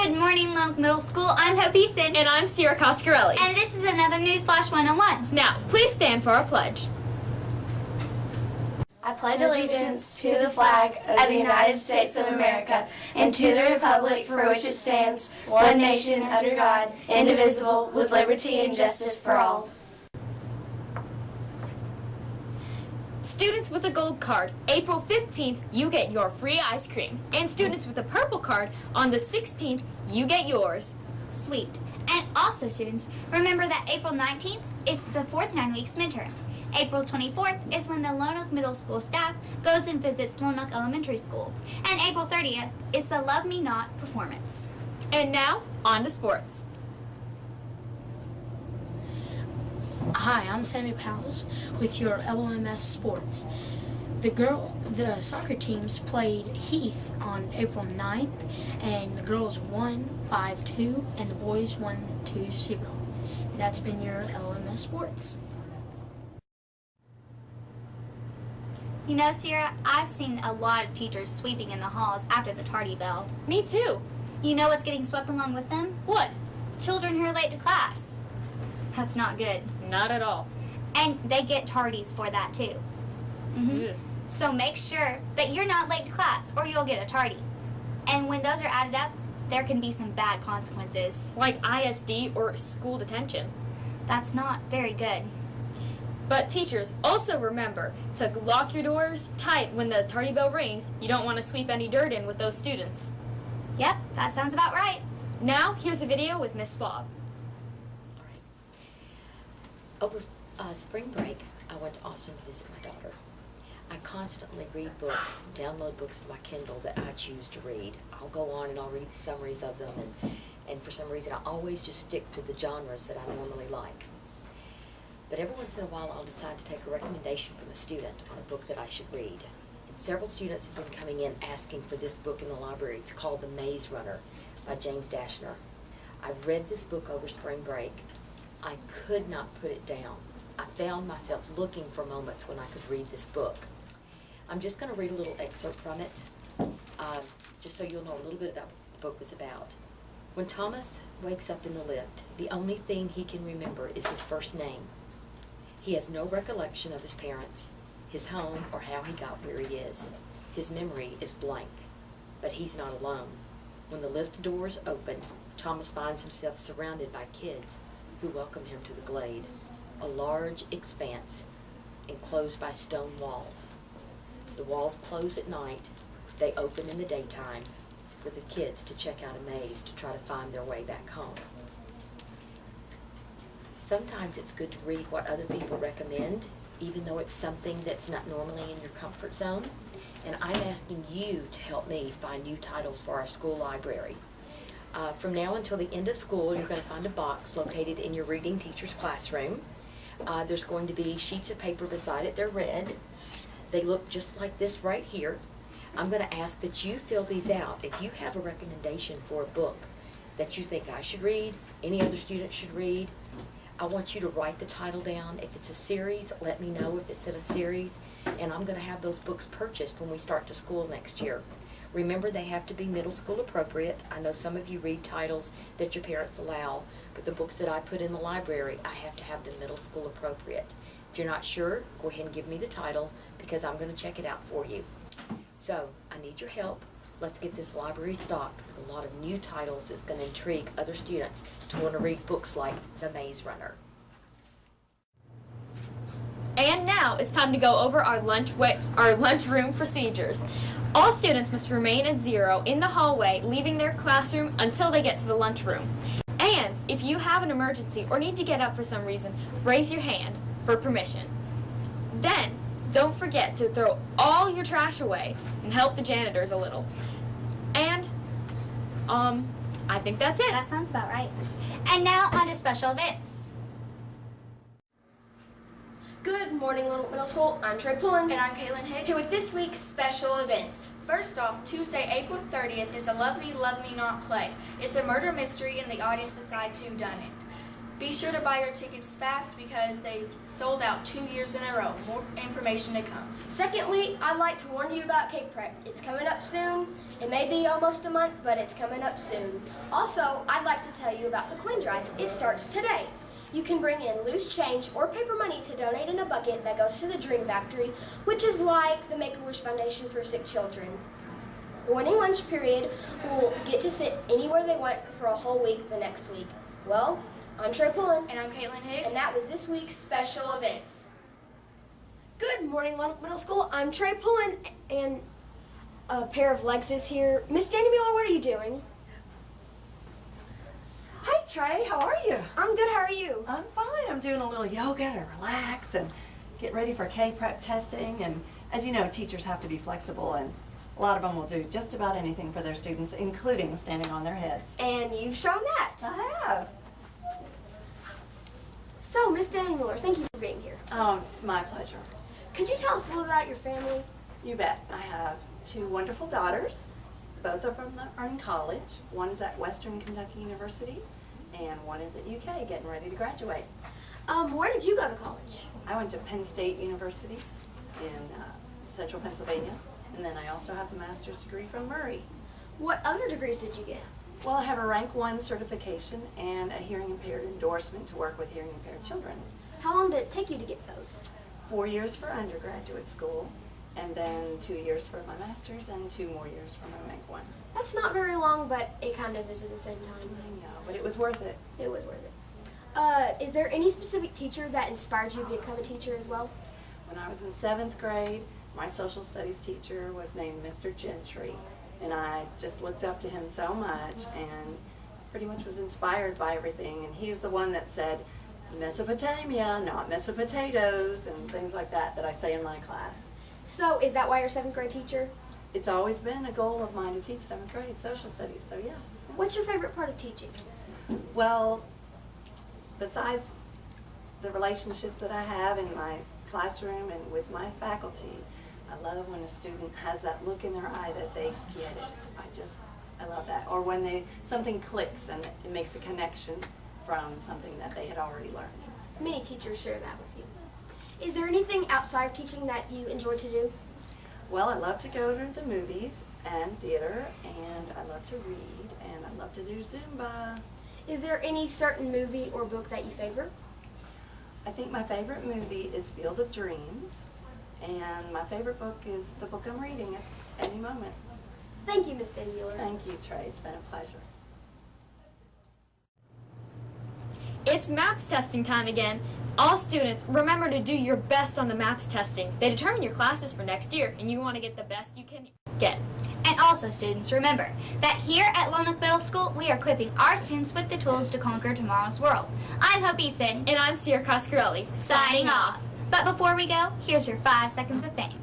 Good morning, Lonoc Middle School. I'm Hope Easton. And I'm Sierra Coscarelli. And this is another Newsflash 101. Now, please stand for our pledge. I pledge allegiance to the flag of the United States of America and to the republic for which it stands, one nation under God, indivisible, with liberty and justice for all. Students with a gold card, April 15th, you get your free ice cream. And students with a purple card, on the 16th, you get yours. Sweet. And also, students, remember that April 19th is the fourth 9 weeks midterm. April 24th is when the Lonoc Middle School staff goes and visits Lonoc Elementary School. And April 30th is the Love Me Not performance. And now, on to sports. Hi, I'm Sammy Powles with your LOMS Sports. The soccer teams played Heath on April 9th, and the girls won 5-2, and the boys won 2-0. That's been your LOMS Sports. You know, Sierra, I've seen a lot of teachers sweeping in the halls after the tardy bell. Me too. You know what's getting swept along with them? What? Children who are late to class. That's not good. Not at all. And they get tardies for that too. So make sure that you're not late to class or you'll get a tardy. And when those are added up, there can be some bad consequences. Like ISD or school detention. That's not very good. But teachers, also remember to lock your doors tight when the tardy bell rings. You don't want to sweep any dirt in with those students. Yep, that sounds about right. Now, here's a video with Miss Bob. Over spring break, I went to Austin to visit my daughter. I constantly read books, download books to my Kindle that I choose to read. I'll go on and I'll read the summaries of them, and for some reason I always just stick to the genres that I normally like. But every once in a while I'll decide to take a recommendation from a student on a book that I should read. And several students have been coming in asking for this book in the library. It's called The Maze Runner by James Dashner. I've read this book over spring break. I could not put it down. I found myself looking for moments when I could read this book. I'm just going to read a little excerpt from it, just so you'll know a little bit about what the book was about. When Thomas wakes up in the lift, the only thing he can remember is his first name. He has no recollection of his parents, his home, or how he got where he is. His memory is blank, but he's not alone. When the lift doors open, Thomas finds himself surrounded by kids who welcome him to the glade, a large expanse enclosed by stone walls. The walls close at night, they open in the daytime for the kids to check out a maze to try to find their way back home. Sometimes it's good to read what other people recommend, even though it's something that's not normally in your comfort zone, and I'm asking you to help me find new titles for our school library. From now until the end of school, you're going to find a box located in your reading teacher's classroom. There's going to be sheets of paper beside it. They're red. They look just like this right here. I'm going to ask that you fill these out. If you have a recommendation for a book that you think I should read, any other student should read, I want you to write the title down. If it's a series, let me know if it's in a series, and I'm going to have those books purchased when we start to school next year. Remember, they have to be middle school appropriate. I know some of you read titles that your parents allow, but the books that I put in the library, I have to have them middle school appropriate. If you're not sure, go ahead and give me the title because I'm going to check it out for you. So, I need your help. Let's get this library stocked with a lot of new titles that's going to intrigue other students to want to read books like The Maze Runner. And now it's time to go over our lunchroom procedures. All students must remain at 0 in the hallway, leaving their classroom until they get to the lunchroom. And if you have an emergency or need to get up for some reason, raise your hand for permission. Then, don't forget to throw all your trash away and help the janitors a little. And, I think that's it. That sounds about right. And now on to special events. Good morning, Lonoc Middle School. I'm Trey Pullen. And I'm Kaylin Hicks. Here with this week's special events. First off, Tuesday, April 30th is the Love Me Not play. It's a murder mystery and the audience decides who done it. Be sure to buy your tickets fast because they've sold out 2 years in a row. More information to come. Secondly, I'd like to warn you about cake prep. It's coming up soon. It may be almost a month, but it's coming up soon. Also, I'd like to tell you about the coin drive. It starts today. You can bring in loose change or paper money to donate in a bucket that goes to the Dream Factory, which is like the Make-A-Wish Foundation for sick children. The winning lunch period will get to sit anywhere they want for a whole week the next week. Well, I'm Trey Pullen. And I'm Caitlin Higgs. And that was this week's special events. Good morning, Lubbock Middle School. I'm Trey Pullen, and a pair of legs is here. Miss Danny Mueller, what are you doing? Hi Trey, how are you? I'm good, how are you? I'm fine. I'm doing a little yoga to relax and get ready for K-Prep testing. And as you know, teachers have to be flexible, and a lot of them will do just about anything for their students, including standing on their heads. And you've shown that. I have. So, Miss Danny Mueller, thank you for being here. Oh, it's my pleasure. Could you tell us a little about your family? You bet. I have 2 wonderful daughters. Both of them are in college. One is at Western Kentucky University, and one is at UK getting ready to graduate. Where did you go to college? I went to Penn State University in central Pennsylvania, and then I also have a master's degree from Murray. What other degrees did you get? Well, I have a rank 1 certification and a hearing impaired endorsement to work with hearing impaired children. How long did it take you to get those? 4 years for undergraduate school, and then 2 years for my master's and 2 more years for my rank 1. That's not very long, but it kind of is at the same time. I know, but it was worth it. It was worth it. Is there any specific teacher that inspired you to become a teacher as well? When I was in 7th grade, my social studies teacher was named Mr. Gentry, and I just looked up to him so much and pretty much was inspired by everything. And he's the one that said, Mesopotamia, not Mesopotatoes, and things like that I say in my class. So, is that why you're a 7th grade teacher? It's always been a goal of mine to teach 7th grade social studies, so yeah. What's your favorite part of teaching? Well, besides the relationships that I have in my classroom and with my faculty, I love when a student has that look in their eye that they get it. I love that. Or when something clicks and it makes a connection from something that they had already learned. Many teachers share that with you. Is there anything outside of teaching that you enjoy to do? Well, I love to go to the movies and theater, and I love to read, and I love to do Zumba. Is there any certain movie or book that you favor? I think my favorite movie is Field of Dreams, and my favorite book is the book I'm reading at any moment. Thank you, Ms. Danny Mueller. Thank you, Trey. It's been a pleasure. It's MAPS testing time again. All students, remember to do your best on the MAPS testing. They determine your classes for next year, and you want to get the best you can get. And also, students, remember that here at Lonoc Middle School, we are equipping our students with the tools to conquer tomorrow's world. I'm Hope Easton. And I'm Sierra Coscarelli. Signing off. But before we go, here's your 5 seconds of fame.